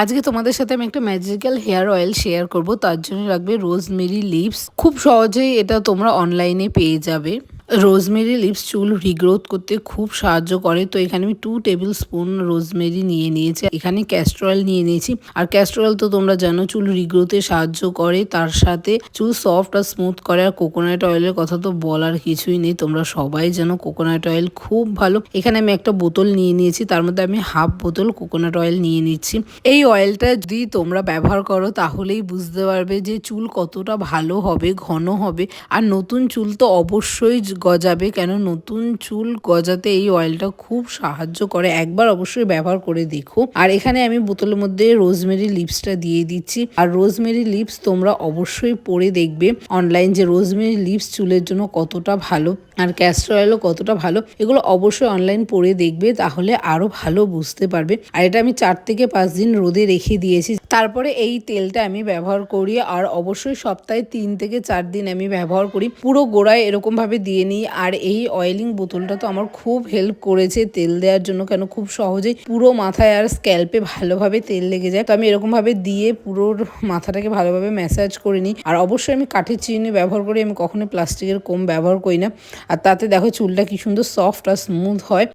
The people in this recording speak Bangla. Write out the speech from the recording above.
আজকে তোমাদের সাথে আমি একটা ম্যাজিক্যাল হেয়ার অয়েল শেয়ার করব। তার জন্য লাগবে রোজমেরি লিভস। খুব সহজেই এটা তোমরা অনলাইনে পেয়ে যাবে। রোজমেরি লিভস চুল রিগ্রোথ করতে খুব সাহায্য করে। তো এখানে আমি 2 টেবিল স্পুন রোজমেরি নিয়ে নিয়েছি। এখানে ক্যাস্টর অয়েল নিয়ে নিয়েছি। আর ক্যাস্টর অয়েল তো তোমরা জানো চুল রিগ্রোথে সাহায্য করে, তার সাথে চুল সফট আর স্মুথ করে। আর কোকোনাট অয়েলের কথা তো বলার কিছুই নেই, তোমরা সবাই জানো কোকোনাট অয়েল খুব ভালো। এখানে আমি একটা বোতল নিয়ে নিয়েছি, তার মধ্যে আমি হাফ বোতল কোকোনাট অয়েল নিয়ে নিচ্ছি। এই অয়েলটা যদি তোমরা ব্যবহার করো তাহলেই বুঝতে পারবে যে চুল কতটা ভালো হবে, ঘন হবে। আর নতুন চুল তো অবশ্যই গজাবে, কেন নতুন চুল গজাতে এই অয়েলটা খুব সাহায্য করে। একবার অবশ্যই ব্যবহার করে দেখো। আর এখানে আমি বোতলের মধ্যে রোজমেরি লিভসটা দিয়ে দিচ্ছি। আর রোজমেরি লিভস তোমরা অবশ্যই পরে দেখবে অনলাইন যে রোজমেরি লিভস চুলের জন্য কতটা ভালো, আর ক্যাস্টর অয়েলও কতটা ভালো। এগুলো অবশ্যই অনলাইন পরে দেখবে, তাহলে আরো ভালো বুঝতে পারবে। আর এটা আমি 4 থেকে 5 দিন রোদে রেখে দিয়েছি। তারপরে এই তেলটা আমি ব্যবহার করি। আর অবশ্যই সপ্তাহে 3 থেকে 4 দিন আমি ব্যবহার করি। পুরো গোড়ায় এরকম ভাবে দিয়ে নিই। আর এই অয়েলিং বোতলটা তো আমার খুব হেল্প করেছে তেল দেওয়ার জন্য, কেন খুব সহজেই পুরো মাথায় আর স্ক্যাল্পে ভালোভাবে তেল লেগে যায়। তো আমি এরকম ভাবে দিয়ে পুরো মাথাটাকে ভালোভাবে ম্যাসাজ করে নিই। আর অবশ্যই আমি কাঠের চিরুনি ব্যবহার করি, আমি কখনোই প্লাস্টিকের কোম ব্যবহার করি না। আর তাতে দেখো চুলটা কি সুন্দর সফট আর স্মুথ হয়।